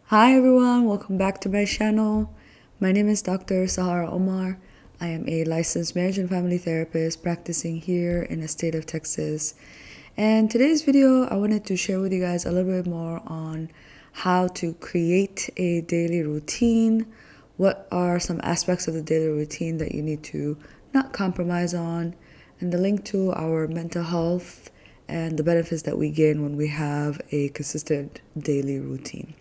Hi everyone, welcome back to my channel. My name is Dr. Sahara Omar. I am a licensed marriage and family therapist practicing here in the state of Texas. And today's video, I wanted to share with you guys a little bit more on how to create a daily routine. What are some aspects of the daily routine that you need to not compromise on, and the link to our mental health and the benefits that we gain when we have a consistent daily routine.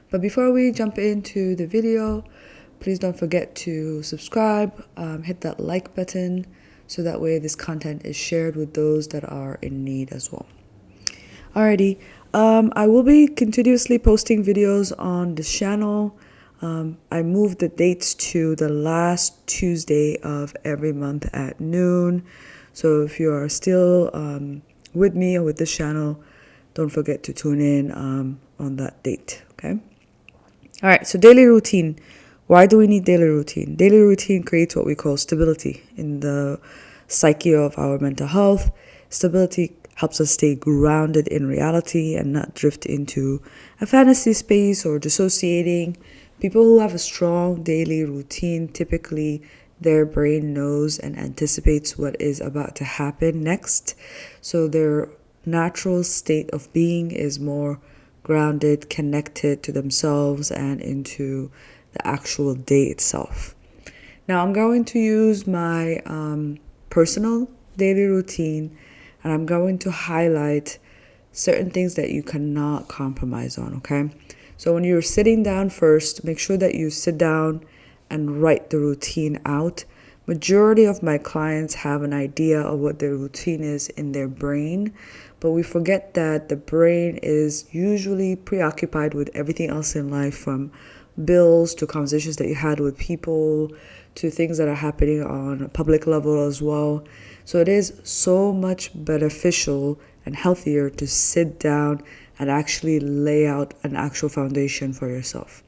But before we jump into the video, please don't forget to subscribe, hit that like button, so that way this content is shared with those that are in need as well. Alrighty, I will be continuously posting videos on this channel. I moved the dates to the last Tuesday of every month at noon. So if you are still with me or with this channel, don't forget to tune in on that date, okay? All right, so daily routine. Why do we need daily routine? Daily routine creates what we call stability in the psyche of our mental health. Stability helps us stay grounded in reality and not drift into a fantasy space or dissociating. People who have a strong daily routine, typically their brain knows and anticipates what is about to happen next. So their natural state of being is more grounded, connected to themselves and into the actual day itself. Now I'm going to use my personal daily routine, and I'm going to highlight certain things that you cannot compromise on, okay? So when you're sitting down first, make sure that you sit down and write the routine out. Majority of my clients have an idea of what their routine is in their brain, but we forget that the brain is usually preoccupied with everything else in life, from bills to conversations that you had with people to things that are happening on a public level as well. So it is so much beneficial and healthier to sit down and actually lay out an actual foundation for yourself.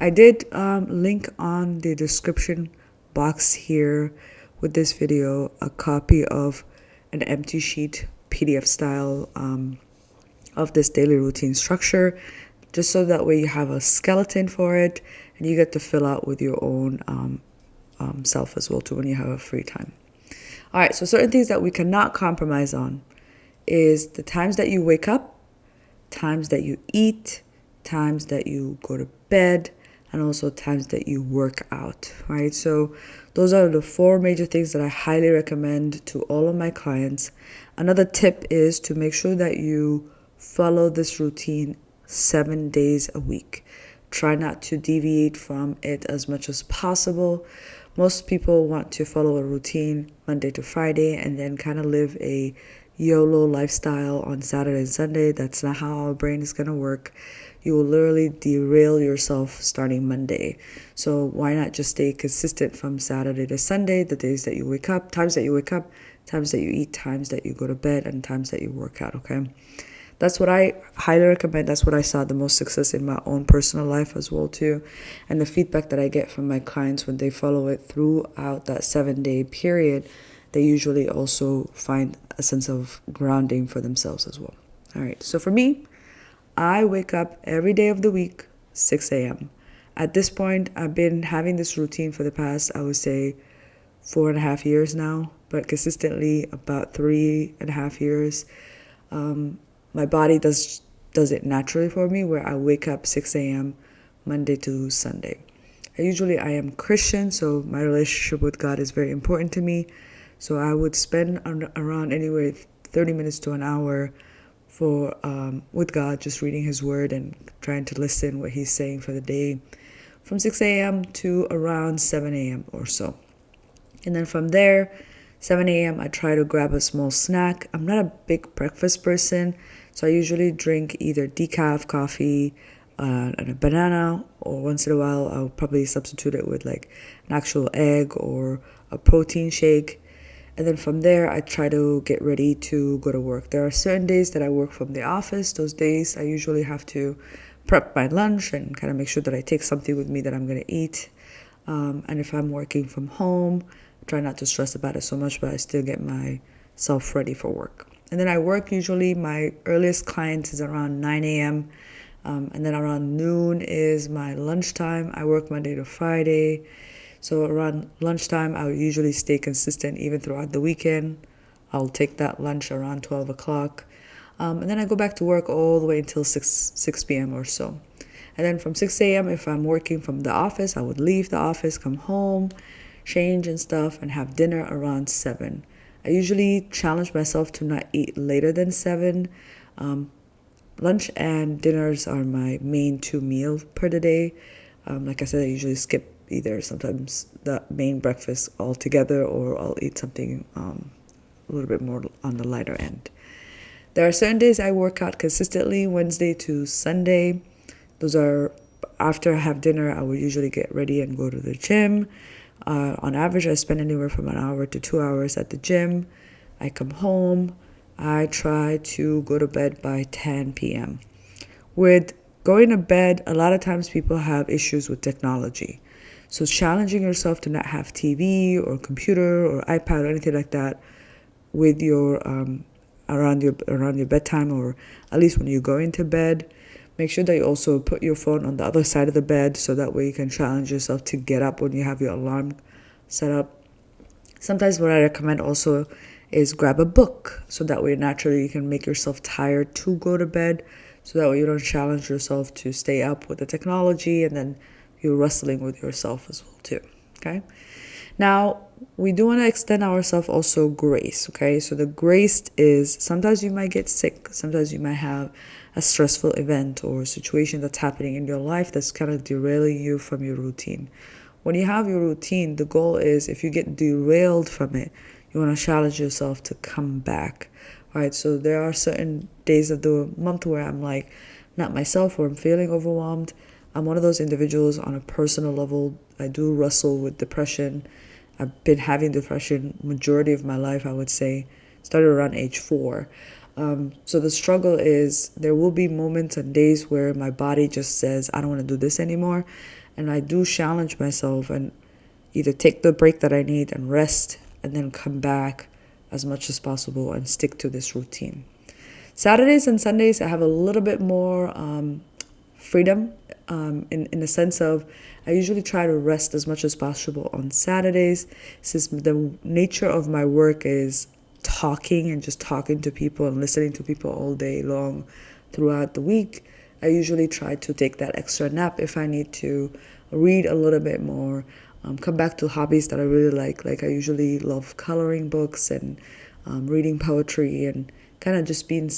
I did link on the description box here with this video a copy of an empty sheet PDF style of this daily routine structure, just so that way you have a skeleton for it and you get to fill out with your own self as well too when you have a free time. All right, so certain things that we cannot compromise on is the times that you wake up, times that you eat, times that you go to bed, and also times that you work out, right? So those are the four major things that I highly recommend to all of my clients. Another tip is to make sure that you follow this routine 7 days a week. Try not to deviate from it as much as possible. Most people want to follow a routine Monday to Friday and then kind of live a YOLO lifestyle on Saturday and Sunday. That's not how our brain is going to work. You will literally derail yourself starting Monday. So why not just stay consistent from Saturday to Sunday, the days that you wake up, times that you wake up, times that you eat, times that you go to bed, and times that you work out, okay? That's what I highly recommend. That's what I saw the most success in my own personal life as well too. And the feedback that I get from my clients when they follow it throughout that 7-day period, they usually also find a sense of grounding for themselves as well. All right, so for me, I wake up every day of the week, 6 a.m. At this point, I've been having this routine for the past, I would say, 4.5 years now, but consistently about 3.5 years. My body does it naturally for me, where I wake up 6 a.m. Monday to Sunday. I am Christian, so my relationship with God is very important to me. So I would spend around anywhere 30 minutes to an hour for with God, just reading His Word and trying to listen what He's saying for the day, from 6 a.m. to around 7 a.m. or so. And then from there, 7 a.m., I try to grab a small snack. I'm not a big breakfast person, so I usually drink either decaf coffee and a banana, or once in a while, I'll probably substitute it with like an actual egg or a protein shake. And then from there, I try to get ready to go to work. There are certain days that I work from the office. Those days, I usually have to prep my lunch and kind of make sure that I take something with me that I'm going to eat. And if I'm working from home, I try not to stress about it so much, but I still get myself ready for work. And then I work, usually my earliest client is around 9 a.m. And then around noon is my lunchtime. I work Monday to Friday. So around lunchtime, I would usually stay consistent even throughout the weekend. I'll take that lunch around 12 o'clock. And then I go back to work all the way until 6 p.m. or so. And then from 6 a.m., if I'm working from the office, I would leave the office, come home, change and stuff, and have dinner around 7. I usually challenge myself to not eat later than 7. Lunch and dinners are my main 2 meals per day. Like I said, I usually skip either sometimes the main breakfast altogether, or I'll eat something a little bit more on the lighter end. There are certain days I work out consistently, Wednesday to Sunday. Those are after I have dinner, I will usually get ready and go to the gym. On average, I spend anywhere from an hour to 2 hours at the gym. I come home. I try to go to bed by 10 p.m. With going to bed, a lot of times people have issues with technology. So challenging yourself to not have TV or computer or iPad or anything like that with your around your bedtime, or at least when you go into bed. Make sure that you also put your phone on the other side of the bed, so that way you can challenge yourself to get up when you have your alarm set up. Sometimes what I recommend also is grab a book, so that way naturally you can make yourself tired to go to bed, so that way you don't challenge yourself to stay up with the technology and then you're wrestling with yourself as well too. Okay. Now, we do want to extend ourselves also grace, okay? So the grace is sometimes you might get sick. Sometimes you might have a stressful event or situation that's happening in your life that's kind of derailing you from your routine. When you have your routine, the goal is if you get derailed from it, you want to challenge yourself to come back, right? So there are certain days of the month where I'm like not myself, or I'm feeling overwhelmed. I'm one of those individuals on a personal level. I do wrestle with depression. I've been having depression majority of my life, I would say, started around age 4. So the struggle is there will be moments and days where my body just says, I don't want to do this anymore. And I do challenge myself and either take the break that I need and rest, and then come back as much as possible and stick to this routine. Saturdays and Sundays, I have a little bit more freedom in the sense of I usually try to rest as much as possible on Saturdays, since the nature of my work is talking and just talking to people and listening to people all day long throughout the week. I usually try to take that extra nap if I need to, read a little bit more, come back to hobbies that I really like. Like I usually love coloring books and reading poetry, and kind of just being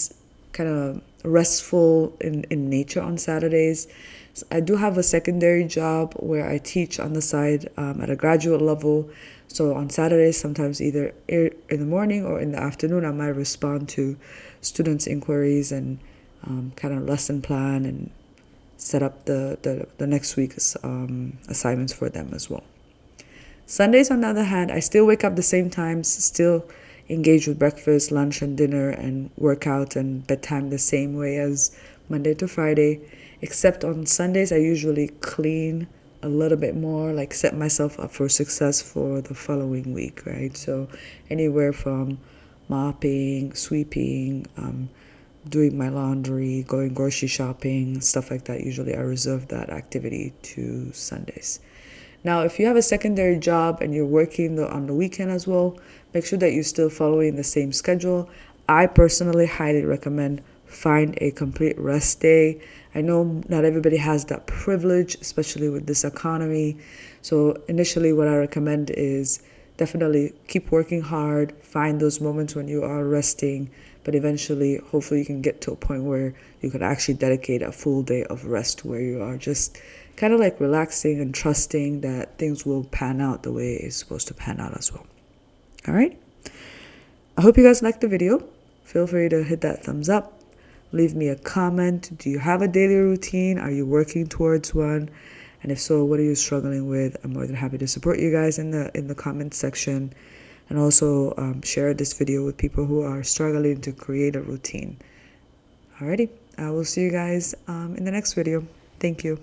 kind of restful in nature on Saturdays. So I do have a secondary job where I teach on the side at a graduate level. So on Saturdays, sometimes either in the morning or in the afternoon, I might respond to students' inquiries and kind of lesson plan and set up the next week's assignments for them as well. Sundays, on the other hand, I still wake up the same times, still engage with breakfast, lunch, and dinner, and workout and bedtime the same way as Monday to Friday. Except on Sundays, I usually clean a little bit more, like set myself up for success for the following week, right? So anywhere from mopping, sweeping, doing my laundry, going grocery shopping, stuff like that. Usually I reserve that activity to Sundays. Now, if you have a secondary job and you're working on the weekend as well, make sure that you're still following the same schedule. I personally highly recommend find a complete rest day. I know not everybody has that privilege, especially with this economy. So initially what I recommend is definitely keep working hard, find those moments when you are resting, but eventually, hopefully you can get to a point where you can actually dedicate a full day of rest where you are just kind of like relaxing and trusting that things will pan out the way it's supposed to pan out as well. All right. I hope you guys liked the video. Feel free to hit that thumbs up. Leave me a comment. Do you have a daily routine? Are you working towards one? And if so, what are you struggling with? I'm more than happy to support you guys in the comment section. And also share this video with people who are struggling to create a routine. Alrighty. I will see you guys in the next video. Thank you.